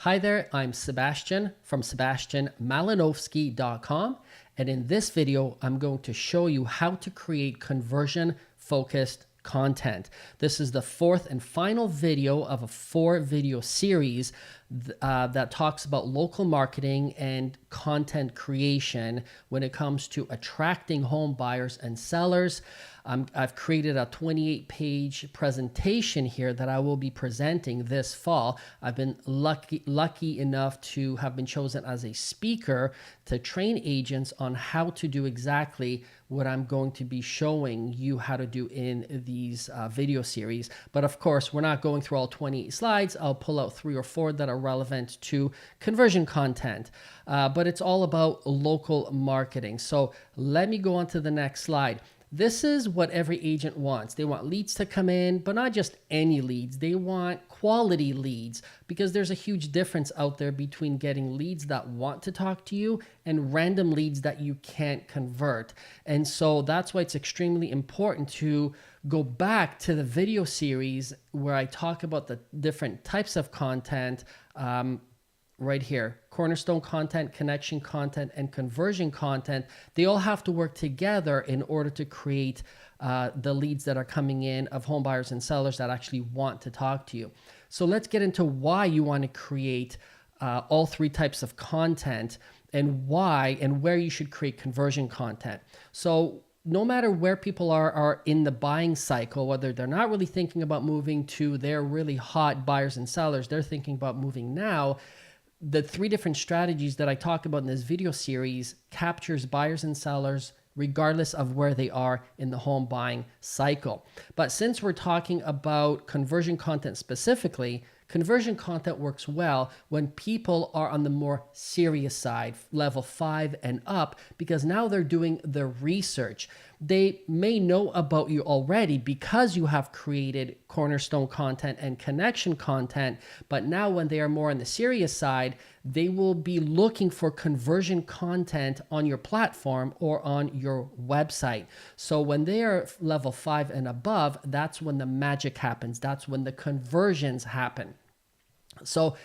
Hi there, I'm Sebastian from SebastianMalinowski.com, and in this video, I'm going to show you how to create conversion-focused content. This is the fourth and final video of a 4-video series that talks about local marketing and content creation when it comes to attracting home buyers and sellers. I've created a 28-page presentation here that I will be presenting this fall. I've been lucky enough to have been chosen as a speaker to train agents on how to do exactly what I'm going to be showing you how to do in these video series. But of course, we're not going through all 28 slides. I'll pull out 3 or 4 that are relevant to conversion content. But it's all about local marketing. So let me go on to the next slide. This is what every agent wants. They want leads to come in, but not just any leads. They want quality leads, because there's a huge difference out there between getting leads that want to talk to you and random leads that you can't convert. And so that's why it's extremely important to go back to the video series where I talk about the different types of content. Right here, cornerstone content, connection content, and conversion content. They all have to work together in order to create the leads that are coming in of home buyers and sellers that actually want to talk to you. So let's get into why you want to create all 3 types of content, and why and where you should create conversion content. So no matter where people are in the buying cycle, whether they're not really thinking about moving to they're really hot buyers and sellers, they're thinking about moving now. The 3 different strategies that I talk about in this video series captures buyers and sellers regardless of where they are in the home buying cycle. But since we're talking about conversion content specifically, conversion content works well when people are on the more serious side, level 5 and up, because now they're doing the research. They may know about you already because you have created cornerstone content and connection content, but now when they are more on the serious side, they will be looking for conversion content on your platform or on your website. So when they are level 5 and above, that's when the magic happens. That's when the conversions happen. So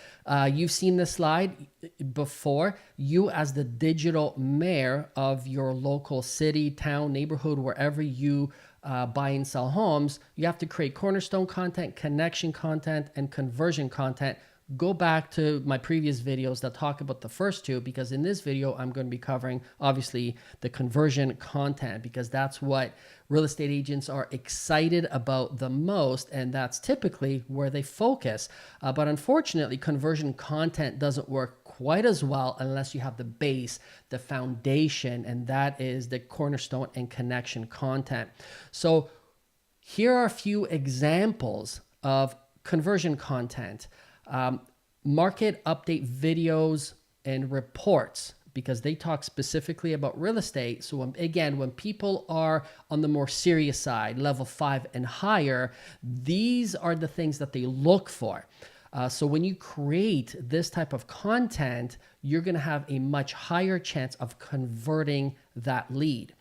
you've seen this slide before. You, as the digital mayor of your local city, town, neighborhood, wherever you buy and sell homes, you have to create cornerstone content, connection content, and conversion content. Go back to my previous videos that talk about the first 2, because in this video, I'm going to be covering, obviously, the conversion content, because that's what real estate agents are excited about the most, and that's typically where they focus. But unfortunately, conversion content doesn't work quite as well unless you have the base, the foundation, and that is the cornerstone and connection content. So here are a few examples of conversion content. Market update videos and reports, because they talk specifically about real estate. So when people are on the more serious side, level 5 and higher, these are the things that they look for. So when you create this type of content, you're going to have a much higher chance of converting that lead.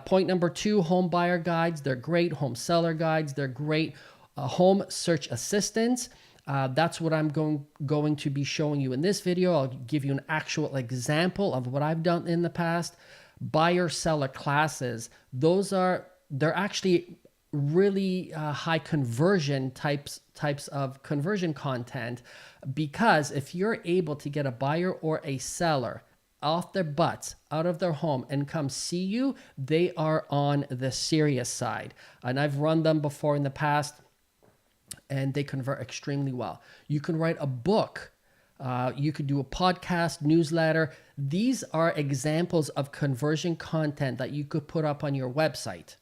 Point number 2, home buyer guides. They're great. Home seller guides. They're great. Home search assistants. That's what I'm going to be showing you in this video. I'll give you an actual example of what I've done in the past. Buyer seller classes. They're actually really high conversion types of conversion content, because if you're able to get a buyer or a seller off their butts, out of their home, and come see you, they are on the serious side. And I've run them before in the past, and they convert extremely well. You can write a book. You could do a podcast, newsletter. These are examples of conversion content that you could put up on your website.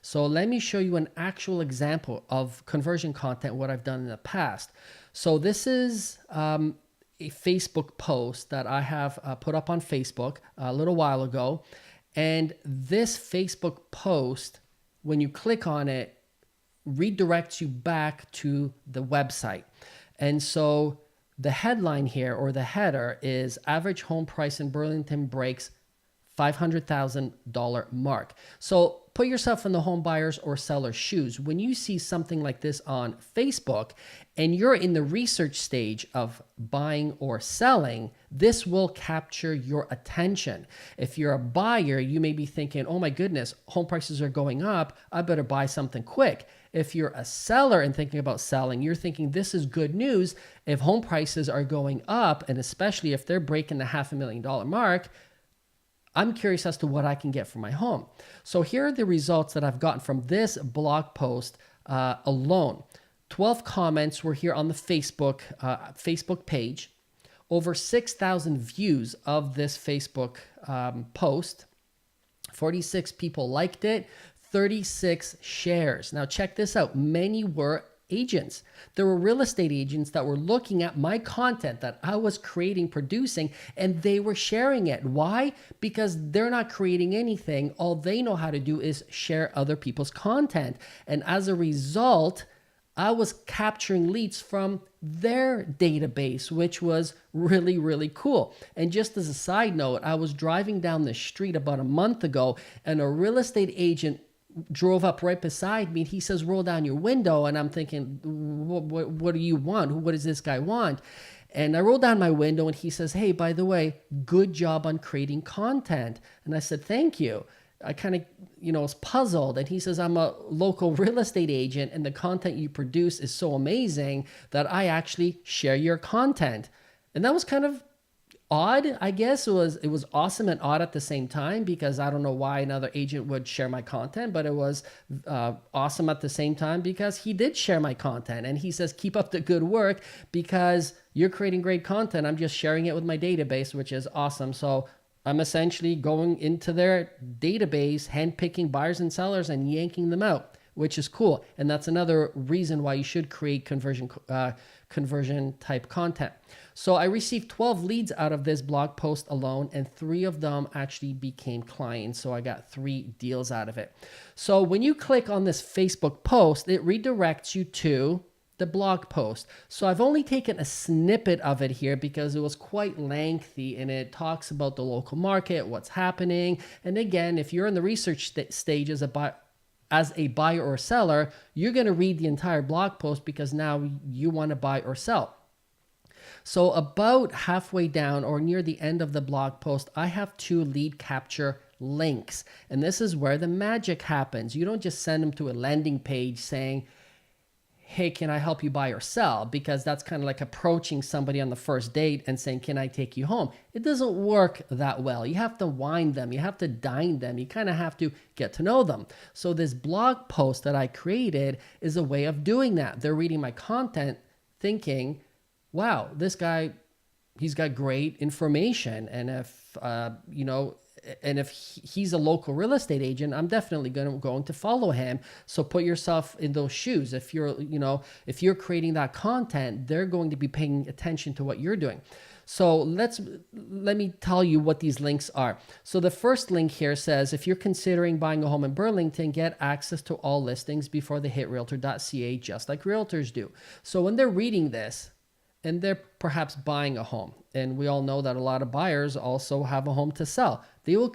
So let me show you an actual example of conversion content, what I've done in the past. So this is a Facebook post that I have put up on Facebook a little while ago. And this Facebook post, when you click on it, redirects you back to the website. And so the headline here, or the header, is average home price in Burlington breaks $500,000 mark. So put yourself in the home buyers or sellers shoes. When you see something like this on Facebook and you're in the research stage of buying or selling, this will capture your attention. If you're a buyer, you may be thinking, oh my goodness, home prices are going up, I better buy something quick. If you're a seller and thinking about selling, you're thinking this is good news. If home prices are going up, and especially if they're breaking the $500,000 mark, I'm curious as to what I can get for my home. So here are the results that I've gotten from this blog post alone. 12 comments were here on the Facebook page. Over 6,000 views of this Facebook post. 46 people liked it. 36 shares. Now check this out. Many were agents. There were real estate agents that were looking at my content that I was creating, producing, and they were sharing it. Why? Because they're not creating anything. All they know how to do is share other people's content. And as a result, I was capturing leads from their database, which was really, really cool. And just as a side note, I was driving down the street about a month ago and a real estate agent drove up right beside me. He says, roll down your window. And I'm thinking, what do you want? What does this guy want? And I rolled down my window and he says, hey, by the way, good job on creating content. And I said, thank you. I kind of, was puzzled. And he says, I'm a local real estate agent and the content you produce is so amazing that I actually share your content. And that was kind of odd, I guess. It was awesome and odd at the same time, because I don't know why another agent would share my content, but it was awesome at the same time because he did share my content. And he says, keep up the good work because you're creating great content. I'm just sharing it with my database, which is awesome. So I'm essentially going into their database, handpicking buyers and sellers and yanking them out, which is cool. And that's another reason why you should create conversion type content. So I received 12 leads out of this blog post alone, and 3 of them actually became clients. So I got 3 deals out of it. So when you click on this Facebook post, it redirects you to the blog post. So I've only taken a snippet of it here because it was quite lengthy and it talks about the local market, what's happening. And again, if you're in the research stage as a buyer or seller, you're going to read the entire blog post because now you want to buy or sell. So about halfway down or near the end of the blog post, I have 2 lead capture links. And this is where the magic happens. You don't just send them to a landing page saying, hey, can I help you buy or sell? Because that's kind of like approaching somebody on the first date and saying, can I take you home? It doesn't work that well. You have to wine them. You have to dine them. You kind of have to get to know them. So this blog post that I created is a way of doing that. They're reading my content thinking, wow, this guy, he's got great information. And if he's a local real estate agent, I'm definitely going to follow him. So put yourself in those shoes. If you're creating that content, they're going to be paying attention to what you're doing. So let me tell you what these links are. So the first link here says, if you're considering buying a home in Burlington, get access to all listings before they hit realtor.ca, just like realtors do. So when they're reading this, and they're perhaps buying a home, and we all know that a lot of buyers also have a home to sell, they will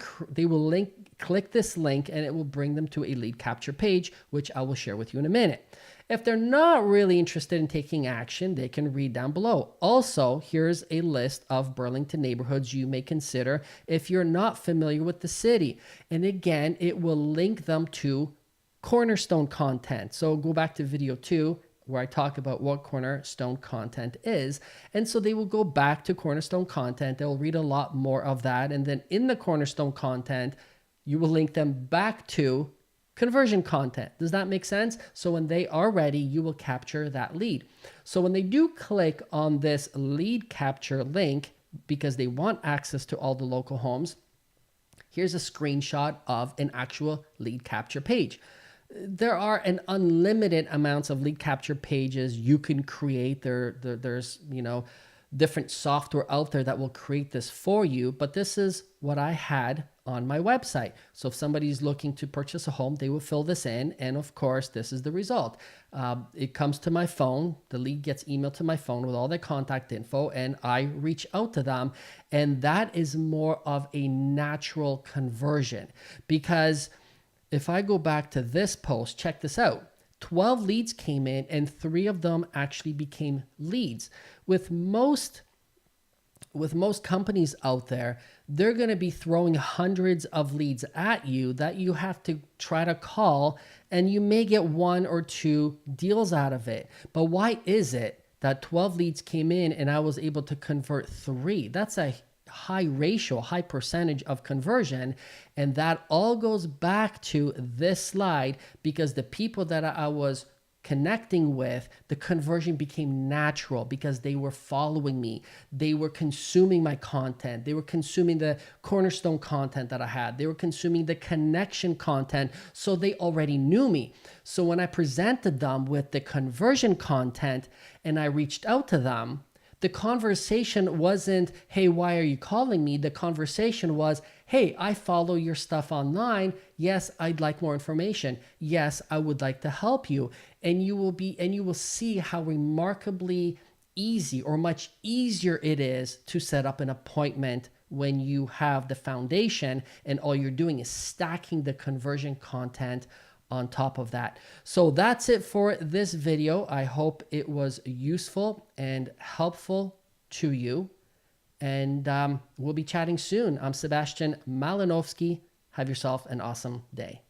click this link and it will bring them to a lead capture page, which I will share with you in a minute. If they're not really interested in taking action, they can read down below. Also, here's a list of Burlington neighborhoods you may consider if you're not familiar with the city. And again, it will link them to Cornerstone content. So go back to video 2, where I talk about what Cornerstone content is. And so they will go back to Cornerstone content. They'll read a lot more of that. And then in the Cornerstone content, you will link them back to conversion content. Does that make sense? So when they are ready, you will capture that lead. So when they do click on this lead capture link, because they want access to all the local homes, here's a screenshot of an actual lead capture page. There are an unlimited amounts of lead capture pages you can create. There's different software out there that will create this for you, but this is what I had on my website. So if somebody's looking to purchase a home, they will fill this in, and of course, this is the result. It comes to my phone. The lead gets emailed to my phone with all their contact info, and I reach out to them, and that is more of a natural conversion because if I go back to this post, check this out. 12 leads came in and 3 of them actually became leads. With most companies out there, they're going to be throwing hundreds of leads at you that you have to try to call, and you may get 1 or 2 deals out of it. But why is it that 12 leads came in and I was able to convert 3? That's a high ratio, high percentage of conversion. And that all goes back to this slide, because the people that I was connecting with, the conversion became natural because they were following me. They were consuming my content. They were consuming the cornerstone content that I had. They were consuming the connection content. So they already knew me. So when I presented them with the conversion content and I reached out to them, the conversation wasn't, hey, why are you calling me? The conversation was, hey, I follow your stuff online. Yes, I'd like more information. Yes, I would like to help you. And you will see how remarkably easy, or much easier it is to set up an appointment when you have the foundation and all you're doing is stacking the conversion content on top of that. So that's it for this video. I hope it was useful and helpful to you. And we'll be chatting soon. I'm Sebastian Malinowski. Have yourself an awesome day.